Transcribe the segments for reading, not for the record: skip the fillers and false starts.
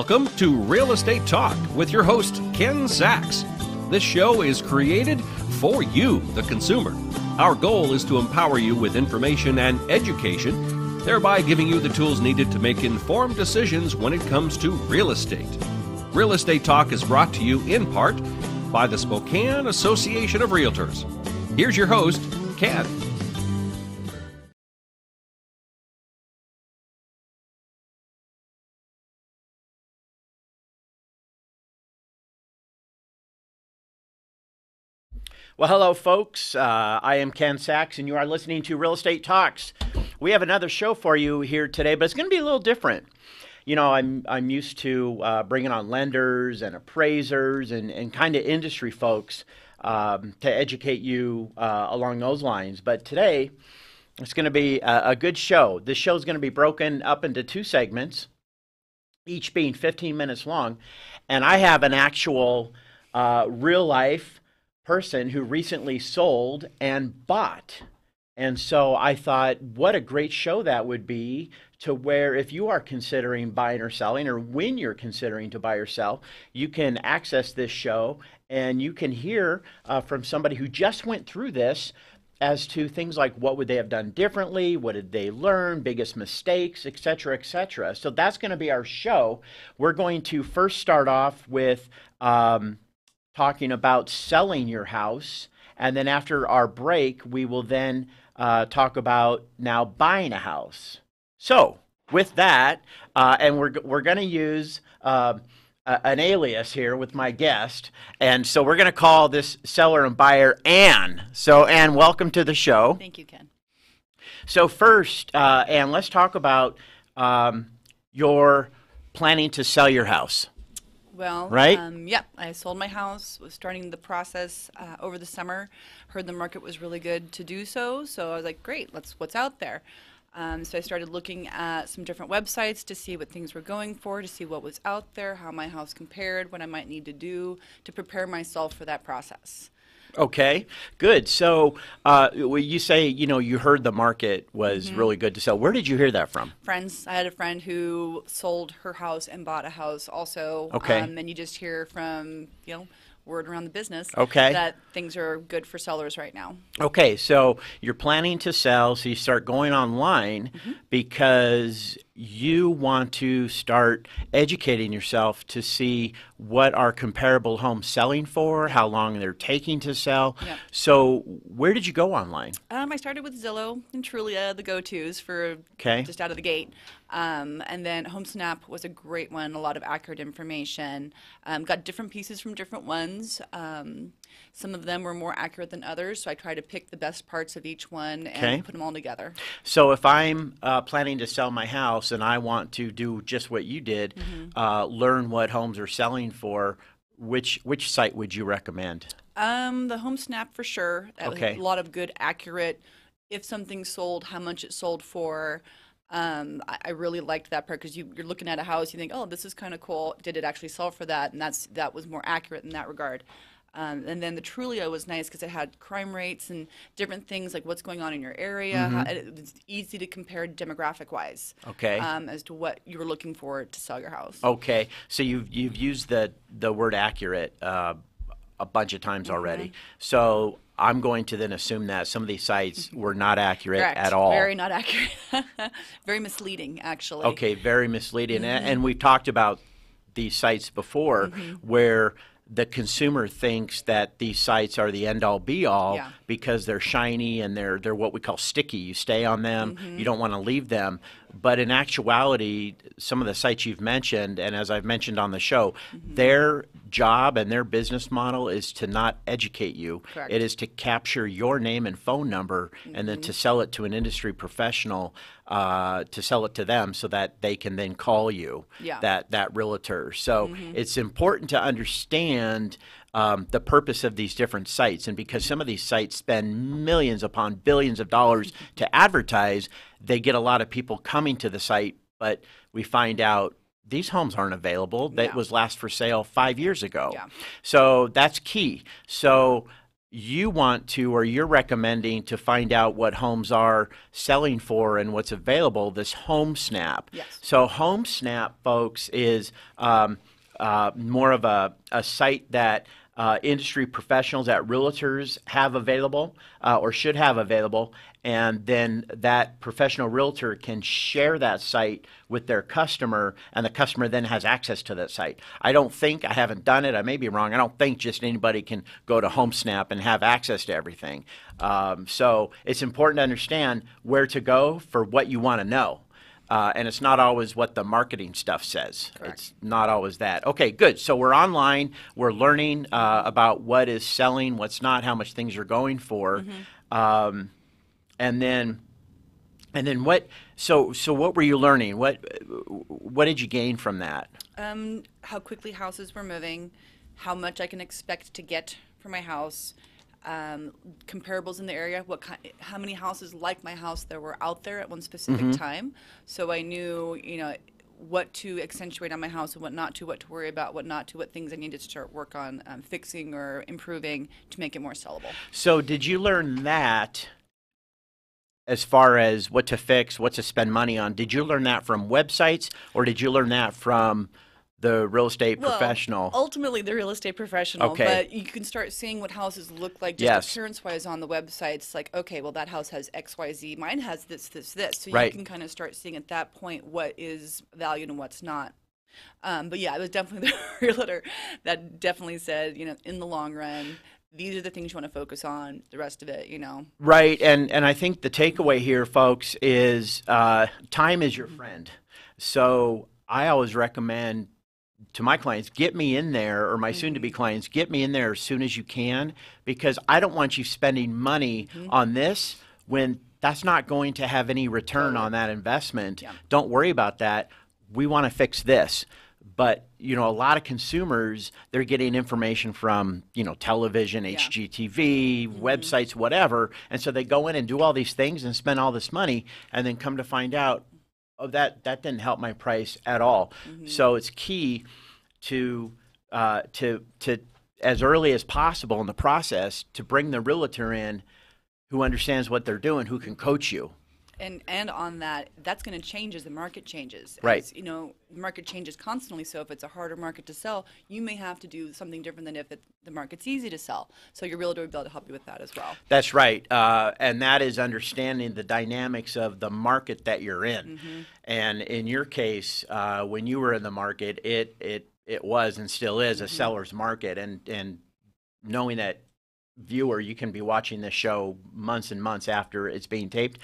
Welcome to Real Estate Talk with your host, Ken Sachs. This show is created for you, the consumer. Our goal is to empower you with information and education, thereby giving you the tools needed to make informed decisions when it comes to real estate. Real Estate Talk is brought to you in part by the Spokane Association of Realtors. Here's your host, Ken. Well, hello, folks. I am Ken Sachs, and you are listening to Real Estate Talks. We have another show for you here today, but it's going to be a little different. You know, I'm used to bringing on lenders and appraisers and kind of industry folks to educate you along those lines. But today, it's going to be a good show. This show is going to be broken up into two segments, each being 15 minutes long. And I have an actual real-life person who recently sold and bought. And so I thought, what a great show that would be, to where if you are considering buying or selling, or when you're considering to buy or sell, you can access this show and you can hear from somebody who just went through this as to things like what would they have done differently, what did they learn, biggest mistakes, et cetera, et cetera. So that's going to be our show. We're going to first start off with talking about selling your house, and then after our break, we will then talk about now buying a house. So with that, and we're going to use an alias here with my guest, and so we're going to call this seller and buyer Ann. So Ann, welcome to the show. Thank you, Ken. So first, Ann, let's talk about your planning to sell your house. Well, right? Yeah, I sold my house, was starting the process over the summer, heard the market was really good to do so, so I was like, great, what's out there? So I started looking at some different websites to see what things were going for, to see what was out there, how my house compared, what I might need to do to prepare myself for that process. Okay, good. So you say, you heard the market was really good to sell. Where did you hear that from? Friends. I had a friend who sold her house and bought a house also. Okay. And you just hear from, word around the business that things are good for sellers right now. Okay, so you're planning to sell, so you start going online because you want to start educating yourself to see what are comparable homes selling for, how long they're taking to sell. Yep. So where did you go online? I started with Zillow and Trulia, the go-tos for just out of the gate. And then HomeSnap was a great one, a lot of accurate information. Got different pieces from different ones. Some of them were more accurate than others, so I try to pick the best parts of each one and put them all together. So if I'm planning to sell my house and I want to do just what you did, learn what homes are selling for, which site would you recommend? The HomeSnap for sure. Okay. A lot of good, accurate, if something sold, how much it sold for. I really liked that part because you're looking at a house, you think, oh, this is kind of cool. Did it actually sell for that? And that was more accurate in that regard. And then the Trulia was nice because it had crime rates and different things like what's going on in your area. It was easy to compare demographic-wise. Okay. As to what you were looking for to sell your house. Okay. So you've used the word accurate a bunch of times already. So I'm going to then assume that some of these sites were not accurate at all. Very not accurate. Very misleading, actually. Okay, very misleading. And we've talked about these sites before where the consumer thinks that these sites are the end-all be-all because they're shiny and they're what we call sticky. You stay on them, you don't want to leave them. But in actuality, some of the sites you've mentioned, and as I've mentioned on the show, their job and their business model is to not educate you. Correct. It is to capture your name and phone number and then to sell it to an industry professional, to sell it to them so that they can then call you, that realtor. So it's important to understand the purpose of these different sites. And because some of these sites spend millions upon billions of dollars to advertise, they get a lot of people coming to the site, but we find out these homes aren't available. That was last for sale 5 years ago. So that's key. So you want to, or you're recommending to find out what homes are selling for and what's available, this Home Snap. Yes. So Home Snap, folks, is more of a site that industry professionals at realtors have available or should have available, and then that professional realtor can share that site with their customer, and the customer then has access to that site. I haven't done it, I may be wrong, I don't think just anybody can go to HomeSnap and have access to everything. So it's important to understand where to go for what you want to know. And it's not always what the marketing stuff says. Correct. It's not always that. Okay, good. So we're online. We're learning about what is selling, what's not, how much things are going for. And then what? So what were you learning? What did you gain from that? How quickly houses were moving, how much I can expect to get for my house. Comparables in the area, how many houses like my house there were out there at one specific time. So I knew, what to accentuate on my house and what not to, what to worry about, what not to, what things I needed to start work on fixing or improving to make it more sellable. So did you learn that as far as what to fix, what to spend money on? Did you learn that from websites, or did you learn that from the real estate professional? Ultimately the real estate professional, Okay. but you can start seeing what houses look like just Yes. appearance-wise on the website. It's like, okay, well, that house has X, Y, Z. Mine has this, this, this. So Right. you can kind of start seeing at that point what is valued and what's not. But yeah, it was definitely the realtor that definitely said, in the long run, these are the things you want to focus on. The rest of it, Right, and I think the takeaway here, folks, is time is your friend. So I always recommend to my clients, get me in there, or my soon-to-be clients, get me in there as soon as you can, because I don't want you spending money on this when that's not going to have any return on that investment. Yeah. Don't worry about that. We want to fix this. But, a lot of consumers, they're getting information from, television, Yeah. HGTV, websites, whatever. And so they go in and do all these things and spend all this money, and then come to find out, oh, that didn't help my price at all. So it's key to as early as possible in the process to bring the realtor in who understands what they're doing, who can coach you. And on that, that's going to change as the market changes. Right. As, the market changes constantly. So if it's a harder market to sell, you may have to do something different than if the market's easy to sell. So your realtor will be able to help you with that as well. That's right. And that is understanding the dynamics of the market that you're in. And in your case, when you were in the market, it was and still is a seller's market. And knowing that, viewer, you can be watching this show months and months after it's being taped.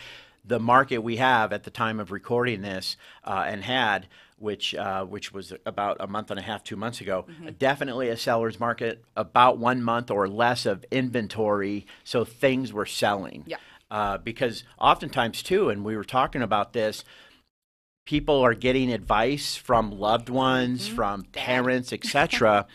The market we have at the time of recording this and had, which was about a month and a half, 2 months ago, definitely a seller's market, about 1 month or less of inventory, so things were selling. Yeah. Because oftentimes too, and we were talking about this, people are getting advice from loved ones, from parents, etc.,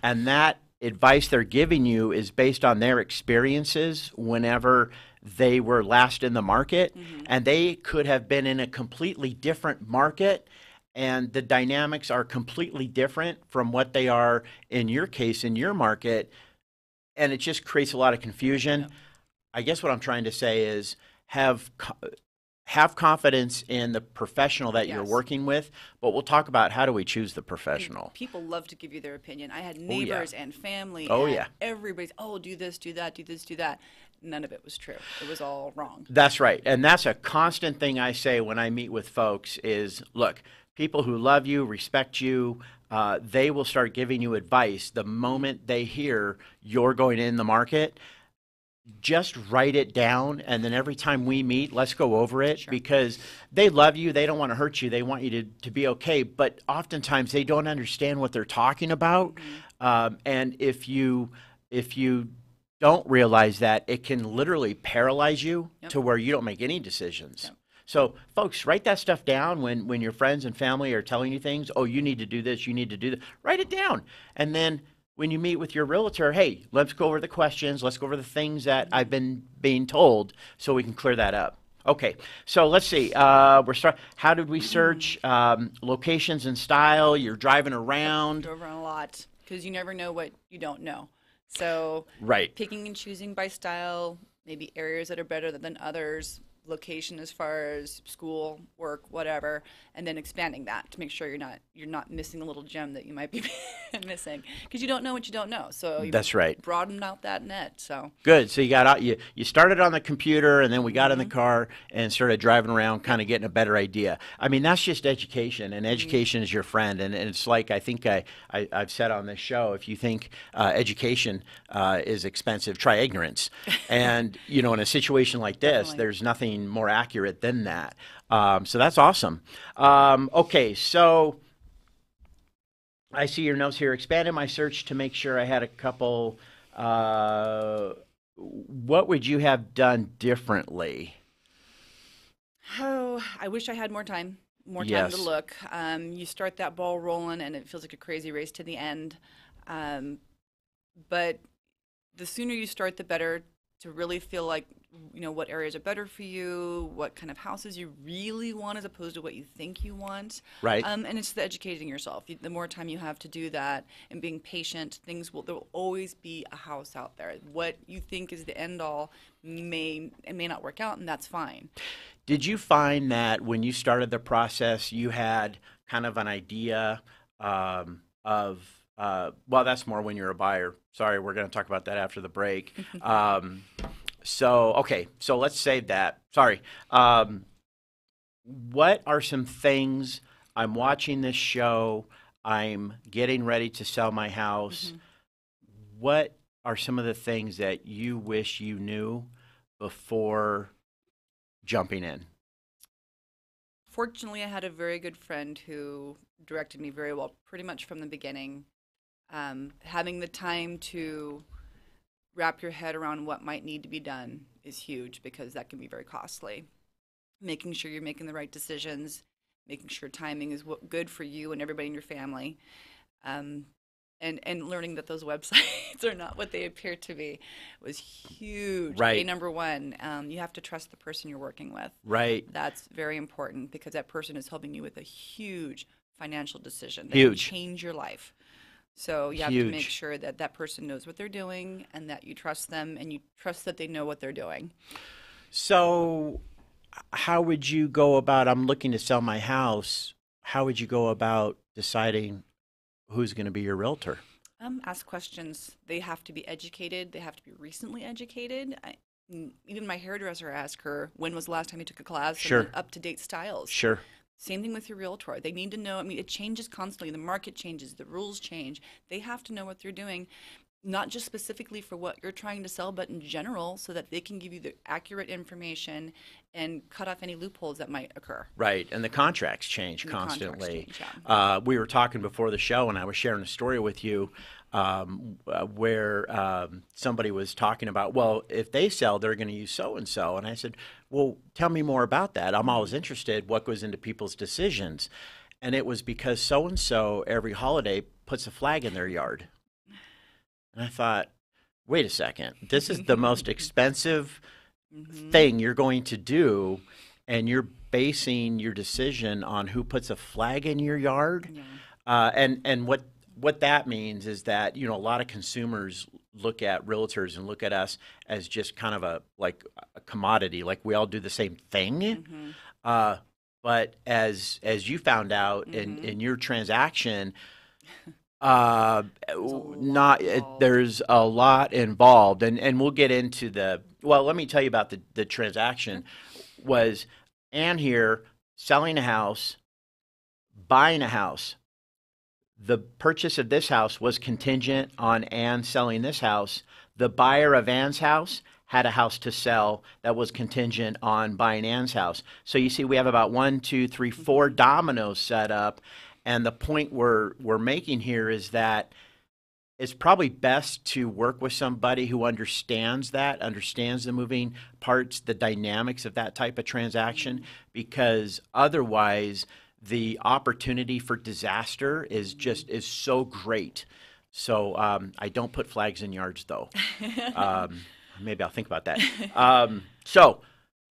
and that advice they're giving you is based on their experiences whenever they were last in the market, and they could have been in a completely different market, and the dynamics are completely different from what they are in your case, in your market, and it just creates a lot of confusion. I guess what I'm trying to say is have confidence in the professional that you're working with, but we'll talk about how do we choose the professional. People love to give you their opinion. I had neighbors and family. Oh, and yeah. Everybody's, do this, do that, do this, do that. None of it was true. It was all wrong. That's right. And that's a constant thing I say when I meet with folks is, look, people who love you, respect you, they will start giving you advice the moment they hear you're going in the market. Just write it down, and then every time we meet, let's go over it, because they love you. They don't want to hurt you. They want you to be okay, but oftentimes they don't understand what they're talking about. And if you don't realize that, it can literally paralyze you to where you don't make any decisions. So, folks, write that stuff down when your friends and family are telling you things. Oh, you need to do this. You need to do that. Write it down, and then when you meet with your realtor, hey, let's go over the questions. Let's go over the things that I've been being told so we can clear that up. Okay, so let's see. How did we search? Locations and style. You're driving around. Drove around a lot because you never know what you don't know. So Right. picking and choosing by style, maybe areas that are better than others, location as far as school, work, whatever, and then expanding that to make sure you're not missing a little gem that you might be missing because you don't know what you don't know. So you That's right. broaden out that net. So Good. So you got out. You started on the computer, and then we got in the car and started driving around, kind of getting a better idea. I mean, that's just education, and education is your friend. And it's like I think I've said on this show, if you think education is expensive, try ignorance. And in a situation like this, Definitely. there's nothing more accurate than that. So that's awesome. Okay, so I see your notes here. Expanded my search to make sure I had a couple. What would you have done differently? Oh, I wish I had more time. More time Yes. to look. You start that ball rolling, and it feels like a crazy race to the end. But the sooner you start, the better. To really feel like what areas are better for you, what kind of houses you really want, as opposed to what you think you want. Right. And it's the educating yourself. The more time you have to do that, and being patient, there will always be a house out there. What you think is the end all may not work out, and that's fine. Did you find that when you started the process, you had kind of an idea of, well, that's more when you're a buyer. Sorry, we're going to talk about that after the break. Okay, so let's save that. Sorry. What are some things I'm watching this show, I'm getting ready to sell my house. What are some of the things that you wish you knew before jumping in? Fortunately, I had a very good friend who directed me very well, pretty much from the beginning. Having the time to wrap your head around what might need to be done is huge because that can be very costly. Making sure you're making the right decisions, making sure timing is good for you and everybody in your family, and learning that those websites are not what they appear to be was huge. Right. Number one, you have to trust the person you're working with. Right. That's very important because that person is helping you with a huge financial decision that Huge. can change your life. So you have to make sure that that person knows what they're doing and that you trust them and you trust that they know what they're doing. So how would you go about, I'm looking to sell my house, how would you go about deciding who's going to be your realtor? Ask questions. They have to be educated. They have to be recently educated. Even my hairdresser asked her, when was the last time you took a class? Sure. And up-to-date styles. Sure. Same thing with your realtor. They need to know. I mean, it changes constantly. The market changes. The rules change. They have to know what they're doing, not just specifically for what you're trying to sell, but in general, so that they can give you the accurate information and cut off any loopholes that might occur. Right, and the contracts change And the contracts constantly. change, yeah. We were talking before the show, and I was sharing a story with you where somebody was talking about, well, if they sell, they're going to use so-and-so. And I said, well, tell me more about that. I'm always interested what goes into people's decisions. And it was because so-and-so every holiday puts a flag in their yard. And I thought, wait a second, this is the most expensive thing you're going to do, and you're basing your decision on who puts a flag in your yard. Yeah. And what that means is that, a lot of consumers look at realtors and look at us as just kind of a commodity, like we all do the same thing. But as you found out in your transaction, there's a lot involved, and we'll get into let me tell you about the transaction. Was Ann here selling a house, buying a house. The purchase of this house was contingent on Ann selling this house. The buyer of Ann's house had a house to sell that was contingent on buying Ann's house. So you see, we have about 4 dominoes set up. And the point we're making here is that it's probably best to work with somebody who understands the moving parts, the dynamics of that type of transaction, because otherwise the opportunity for disaster is so great. So I don't put flags in yards, though. Maybe I'll think about that. So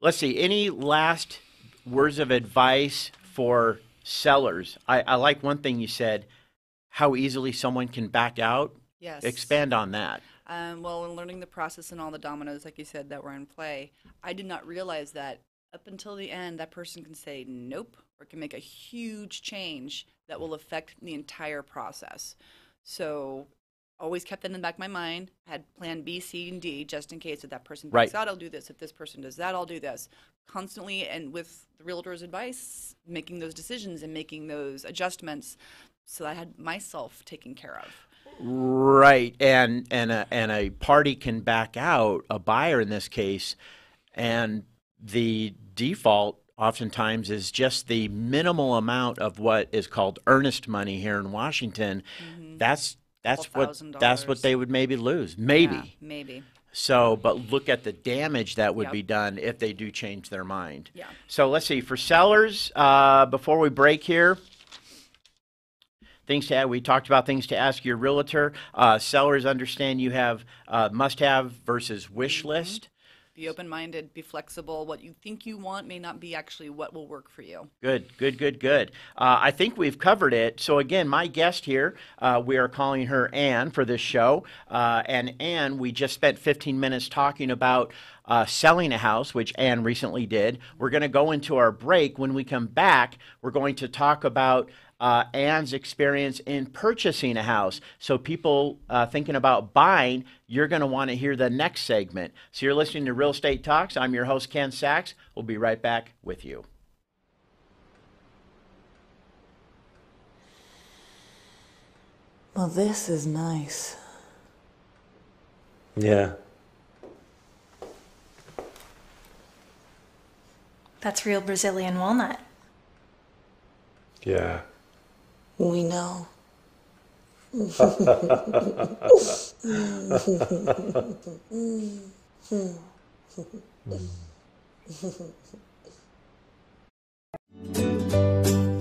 let's see. Any last words of advice for sellers? I like one thing you said, how easily someone can back out. Yes. Expand on that. Well, in learning the process and all the dominoes, like you said, that were in play, I did not realize that up until the end, that person can say nope or can make a huge change that will affect the entire process. So always kept that in the back of my mind. I had plan B, C, and D just in case if that person Right. backs out, I'll do this. If this person does that, I'll do this. Constantly, and with the realtor's advice, making those decisions and making those adjustments so I had myself taken care of. Right, and a party can back out, a buyer in this case, and the default oftentimes is just the minimal amount of what is called earnest money here in Washington. That's what $12,000. they would maybe lose, Yeah, maybe. maybe. So, but look at the damage that would Yep. be done if they do change their mind. Yeah. So let's see, for sellers, before we break here, things to add. We talked about things to ask your realtor. Sellers understand you have must-have versus wish list. Be open-minded, be flexible. What you think you want may not be actually what will work for you. Good, good, good, good. I think we've covered it. So again, my guest here, we are calling her Ann for this show. And Ann, we just spent 15 minutes talking about selling a house, which Ann recently did. We're going to go into our break. When we come back, we're going to talk about Ann's experience in purchasing a house. So people thinking about buying, you're going to want to hear the next segment. So you're listening to Real Estate Talks. I'm your host, Ken Sachs. We'll be right back with you. Well, this is nice. Yeah. That's real Brazilian walnut. Yeah. We know.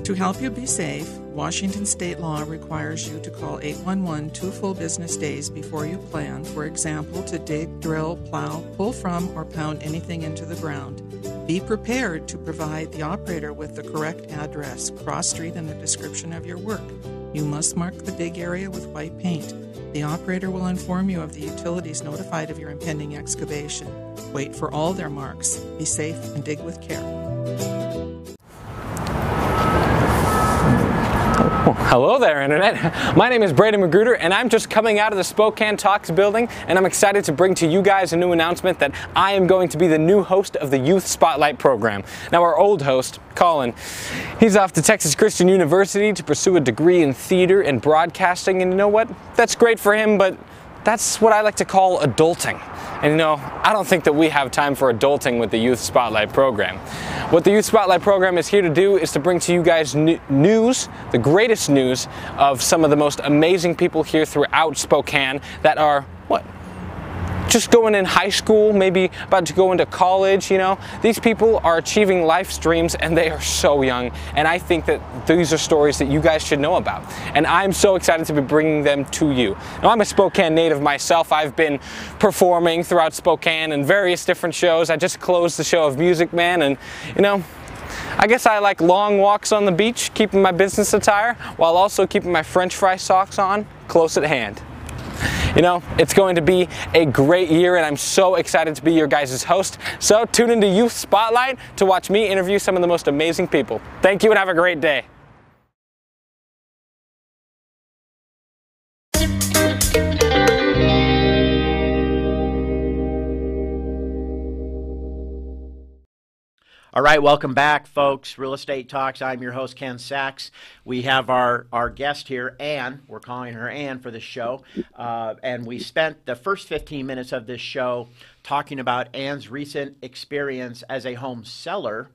To help you be safe, Washington state law requires you to call 811 2 full business days before you plan, for example, to dig, drill, plow, pull from, or pound anything into the ground. Be prepared to provide the operator with the correct address, cross street, and the description of your work. You must mark the dig area with white paint. The operator will inform you of the utilities notified of your impending excavation. Wait for all their marks. Be safe and dig with care. Hello there, Internet. My name is Braden Magruder, and I'm just coming out of the Spokane Talks building, and I'm excited to bring to you guys a new announcement that I am going to be the new host of the Youth Spotlight program. Now, our old host, Colin, he's off to Texas Christian University to pursue a degree in theater and broadcasting, and you know what? That's great for him, but that's what I like to call adulting. And you know, I don't think that we have time for adulting with the Youth Spotlight program. What the Youth Spotlight program is here to do is to bring to you guys news, the greatest news of some of the most amazing people here throughout Spokane that are, just going in high school, maybe about to go into college, you know. These people are achieving life streams and they are so young. And I think that these are stories that you guys should know about. And I'm so excited to be bringing them to you. Now, I'm a Spokane native myself. I've been performing throughout Spokane in various different shows. I just closed the show of Music Man, and you know, I guess I like long walks on the beach, keeping my business attire, while also keeping my French fry socks on close at hand. You know, it's going to be a great year, and I'm so excited to be your guys' host. So tune into Youth Spotlight to watch me interview some of the most amazing people. Thank you and have a great day. All right, welcome back, folks. Real Estate Talks. I'm your host, Ken Sachs. We have our guest here, Ann. We're calling her Ann for this show. And we spent the first 15 minutes of this show talking about Ann's recent experience as a home seller.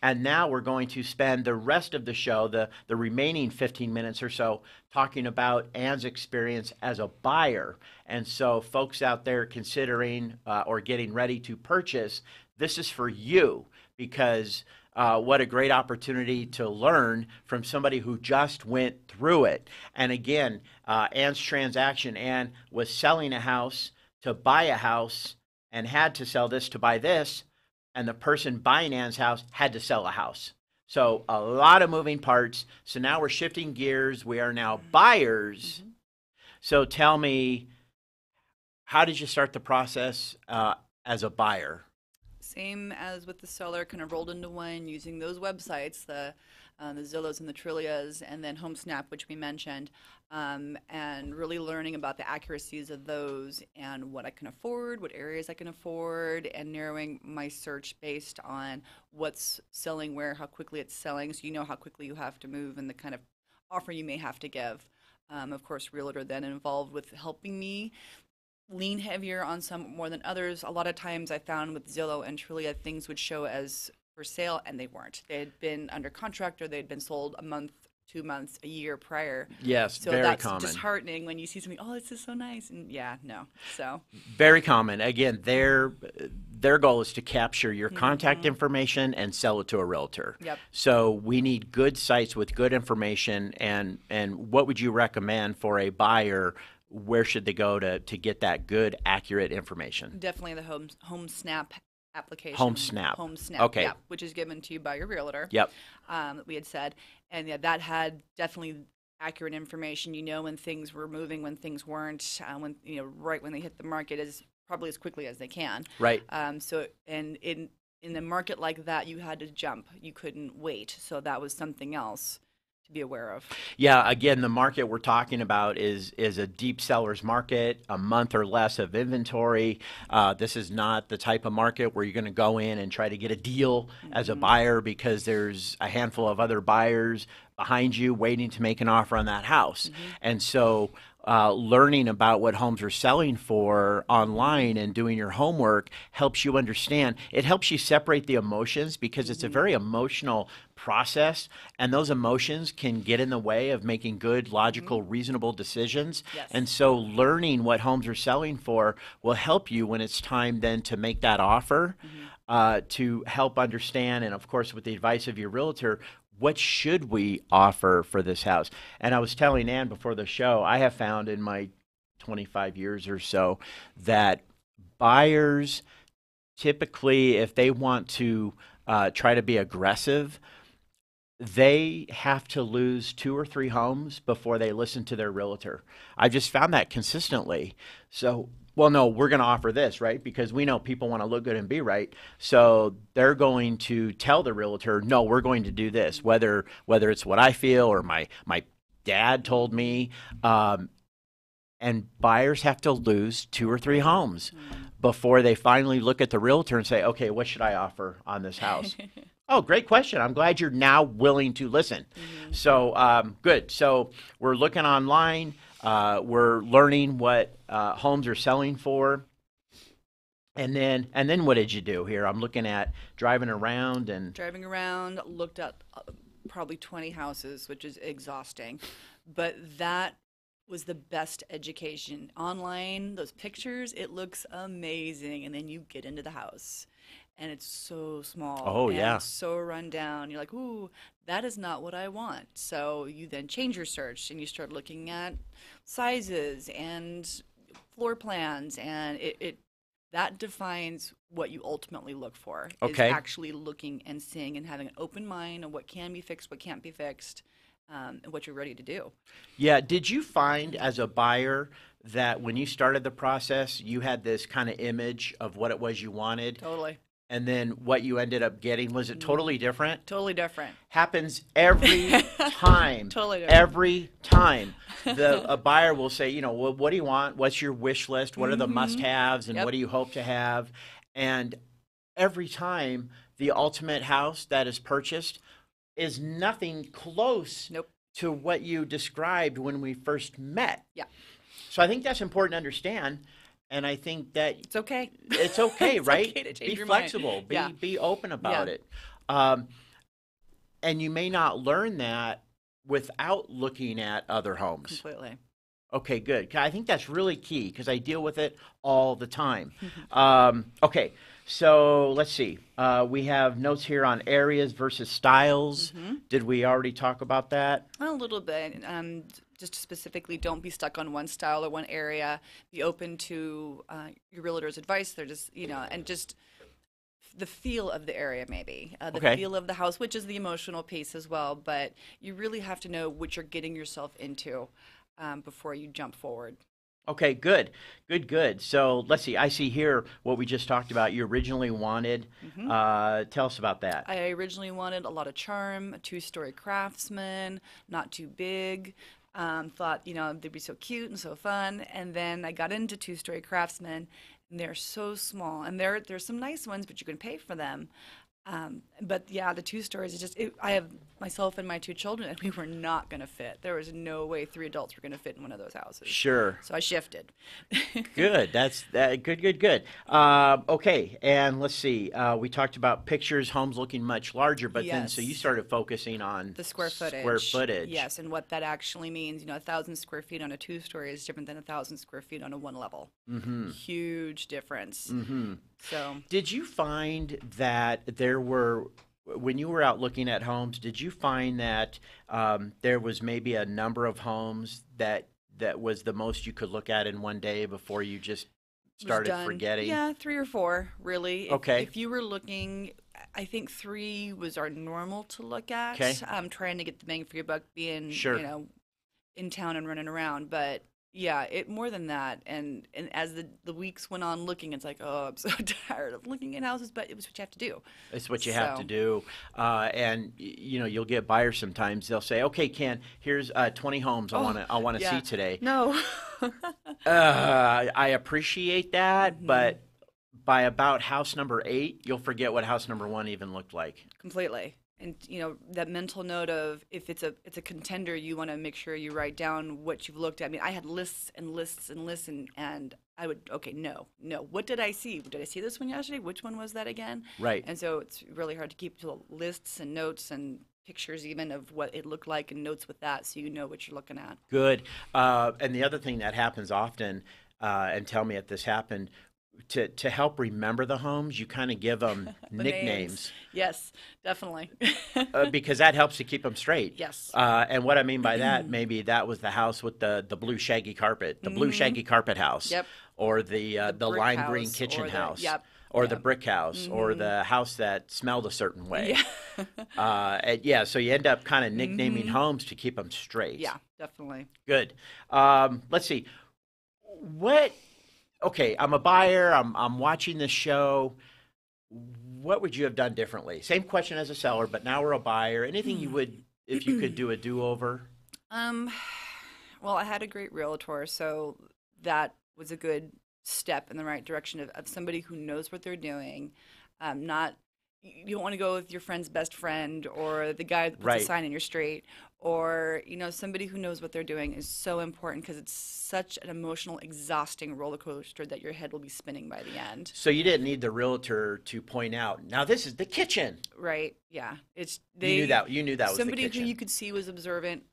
And now we're going to spend the rest of the show, the remaining 15 minutes or so, talking about Ann's experience as a buyer. And so folks out there considering or getting ready to purchase, this is for you. Because what a great opportunity to learn from somebody who just went through it. And again, Ann's transaction, Ann was selling a house to buy a house and had to sell this to buy this. And the person buying Ann's house had to sell a house. So a lot of moving parts. So now we're shifting gears. We are now buyers. So tell me, how did you start the process as a buyer? Same as with the seller, kind of rolled into one using those websites, the Zillows and the Trillias, and then HomeSnap, which we mentioned, and really learning about the accuracies of those and what I can afford, what areas I can afford, and narrowing my search based on what's selling where, how quickly it's selling, so you know how quickly you have to move and the kind of offer you may have to give. Of course, Realtor then involved with helping me lean heavier on some more than others. A lot of times I found with Zillow and Trulia, things would show as for sale and they weren't. They had been under contract or they'd been sold a month, 2 months, a year prior. Yes, so very that's common. disheartening when you see something, oh, this is so nice. And yeah, no. So Very common. Again, their goal is to capture your contact information and sell it to a realtor. Yep. So we need good sites with good information. And what would you recommend for a buyer? Where should they go to get that good, accurate information? definitely the HomeSnap application. HomeSnap. HomeSnap, Okay. yeah, which is given to you by your realtor. Yep. That we had said. And yeah, that had definitely accurate information. You know when things were moving, when things weren't, when right when they hit the market as probably as quickly as they can. Right. So and in a market like that, you had to jump. You couldn't wait. So that was something else to be aware of. Yeah, again, the market we're talking about is a deep seller's market, a month or less of inventory. This is not the type of market where you're going to go in and try to get a deal as a buyer because there's a handful of other buyers behind you waiting to make an offer on that house. And so learning about what homes are selling for online and doing your homework helps you understand. It helps you separate the emotions because it's a very emotional process, and those emotions can get in the way of making good, logical, reasonable decisions. Yes. And so learning what homes are selling for will help you when it's time then to make that offer, to help understand, and of course with the advice of your realtor, what should we offer for this house? And I was telling Ann before the show, I have found in my 25 years or so that buyers typically, if they want to try to be aggressive, they have to lose 2 or 3 homes before they listen to their realtor. I've just found that consistently. So, well, no, we're going to offer this, right? Because we know people want to look good and be right. So they're going to tell the realtor, no, we're going to do this, whether it's what I feel or my dad told me. And buyers have to lose 2 or 3 homes before they finally look at the realtor and say, okay, what should I offer on this house? Oh, great question. I'm glad you're now willing to listen. So good. So we're looking online. We're learning what homes are selling for. And then what did you do here? I'm looking at driving around, looked at probably 20 houses, which is exhausting. But that was the best education. Online, those pictures, it looks amazing. And then you get into the house. And it's so small. Oh, yeah. So run down. You're like, ooh, that is not what I want. So you then change your search and you start looking at sizes and floor plans, and it that defines what you ultimately look for. Okay. Is actually looking and seeing and having an open mind on what can be fixed, what can't be fixed, and what you're ready to do. Yeah. Did you find as a buyer that when you started the process, you had this kind of image of what it was you wanted? Totally. And then what you ended up getting, was it totally different? Totally different. Happens every time. Totally different. Every time. A buyer will say, well, what do you want? What's your wish list? What are the must-haves? And what do you hope to have? And every time the ultimate house that is purchased is nothing close to what you described when we first met. Yeah. So I think that's important to understand. And I think that it's okay. It's okay, it's right? Okay to change be your flexible. Mind. Be open about it. And you may not learn that without looking at other homes. Completely. Okay, good. I think that's really key because I deal with it all the time. Okay, so let's see. We have notes here on areas versus styles. Did we already talk about that? A little bit. Just specifically, don't be stuck on one style or one area. Be open to your realtor's advice. They're just, and just the feel of the area, maybe the feel of the house, which is the emotional piece as well. But you really have to know what you're getting yourself into before you jump forward. Okay, good, good, good. So let's see. I see here what we just talked about. You originally wanted. Tell us about that. I originally wanted a lot of charm, a two-story craftsman, not too big. Thought, they'd be so cute and so fun. And then I got into two-story craftsmen, and they're so small. And there's some nice ones, but you can pay for them. But yeah, the two stories is I have myself and my two children, and we were not going to fit. There was no way three adults were going to fit in one of those houses. Sure. So I shifted. Good. That's that. Good. Good. Good. Okay. And let's see. We talked about pictures, homes looking much larger, but then so you Yes. started focusing on The square footage. Square footage. Yes, and what that actually means. 1,000 square feet on a two-story is different than 1,000 square feet on a one level. Huge difference. So Did you find that there were, when you were out looking at homes, did you find that there was maybe a number of homes that was the most you could look at in one day before you just was started done. forgetting? Yeah, 3 or 4, really. Okay. If you were looking, I think 3 was our normal to look at. Okay. I'm trying to get the bang for your buck being, Sure. in town and running around. But yeah, it more than that. And as the weeks went on looking, it's like, oh, I'm so tired of looking at houses, but it was what you have to do. It's what you have to So- do. And you'll get buyers sometimes. They'll say, "Okay, Ken, here's 20 homes I want to Yeah. see today." No. I appreciate that, Mm-hmm. but by about house number 8, you'll forget what house number 1 even looked like. Completely. And that mental note of if it's a contender, you want to make sure you write down what you've looked at. I mean, I had lists and lists and lists, and I would no. What did I see? Did I see this one yesterday? Which one was that again? Right. And so it's really hard to keep to lists and notes and pictures even of what it looked like and notes with that, so you know what you're looking at. Good. And the other thing that happens often, and tell me if this happened, to help remember the homes, you kind of give them The nicknames names. Yes, definitely. because that helps to keep them straight. Yes. And what I mean by that, maybe that was the house with the blue shaggy carpet, the blue shaggy carpet house. Yep. Or the brick lime green house, kitchen or the- house. yep, Or the yep. brick house, or the house that smelled a certain way. Yeah. So you end up kind of nicknaming homes to keep them straight. Yeah, definitely. Good. Let's see. Okay, I'm a buyer. I'm watching this show. What would you have done differently? Same question as a seller, but now we're a buyer. Anything you would, if you could do a do-over? Well, I had a great realtor, so that was a good step in the right direction of somebody who knows what they're doing. Not you don't want to go with your friend's best friend or the guy that puts Right. a sign in your street, or somebody who knows what they're doing is so important because it's such an emotional, exhausting roller coaster that your head will be spinning by the end. So you didn't need the realtor to point out, now this is the kitchen. Right? Yeah. It's You knew that was the somebody kitchen. who you could see was observant,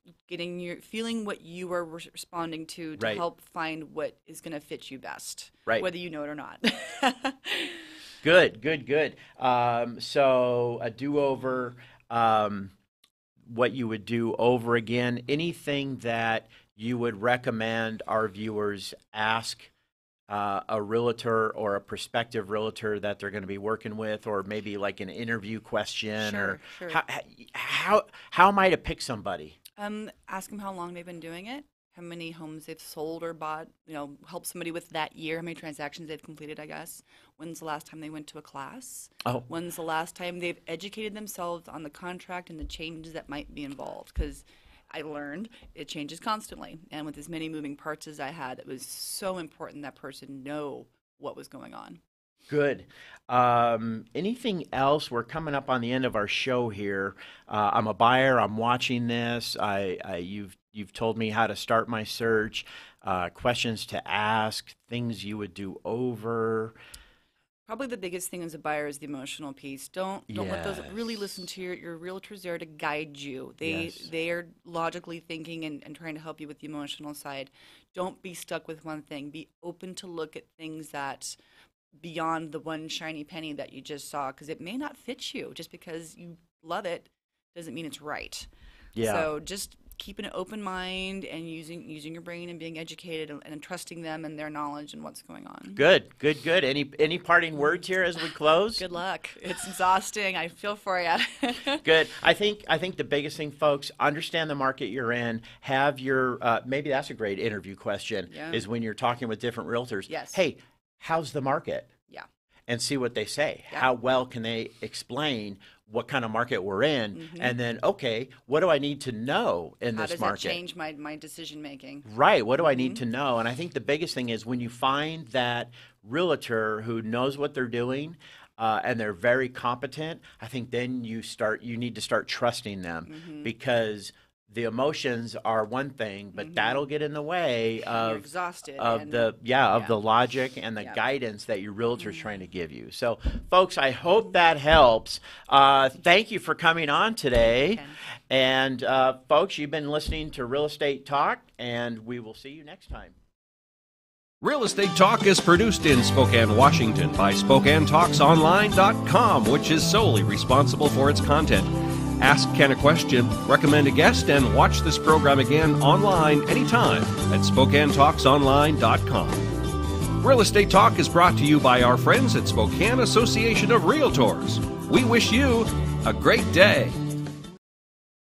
feeling what you were responding to Right. help find what is going to fit you best, Right. whether you know it or not. Good, good, good. So a do-over, what you would do over again, anything that you would recommend our viewers ask a realtor or a prospective realtor that they're going to be working with, or maybe like an interview question, or Sure. how am I to pick somebody? Ask them how long they've been doing it, how many homes they've sold or bought, help somebody with that year, how many transactions they've completed, I guess. When's the last time they went to a class? Oh. When's the last time they've educated themselves on the contract and the changes that might be involved? Because I learned it changes constantly. And with as many moving parts as I had, it was so important that person know what was going on. Good. Anything else? We're coming up on the end of our show here. I'm a buyer. I'm watching this. You've told me how to start my search, questions to ask, things you would do over. Probably the biggest thing as a buyer is the emotional piece. Don't let those really listen to your realtor's there to guide you. They are logically thinking and trying to help you with the emotional side. Don't be stuck with one thing. Be open to look at things that beyond the one shiny penny that you just saw, because it may not fit you. Just because you love it doesn't mean it's right. Yeah. So just keeping an open mind and using your brain and being educated and trusting them and their knowledge and what's going on. Good. Any parting words here as we close? Good luck. It's exhausting. I feel for you. Good. I think the biggest thing, folks, understand the market you're in. Have your maybe that's a great interview question. Yeah. Is when you're talking with different realtors. Yes. Hey, how's the market? Yeah. And see what they say. Yeah. How well can they explain what kind of market we're in? Mm-hmm. And then, okay, what do I need to know in How this does market? that change my decision making? Right. What do I need to know? And I think the biggest thing is when you find that realtor who knows what they're doing and they're very competent, I think then you need to start trusting them because the emotions are one thing, but that'll get in the way You're of exhausted the logic and the guidance that your realtor's trying to give you. So, folks, I hope that helps. Thank you for coming on today. Ken. And, folks, you've been listening to Real Estate Talk, and we will see you next time. Real Estate Talk is produced in Spokane, Washington by SpokaneTalksOnline.com, which is solely responsible for its content. Ask Ken a question, recommend a guest, and watch this program again online anytime at SpokaneTalksOnline.com. Real Estate Talk is brought to you by our friends at Spokane Association of Realtors. We wish you a great day.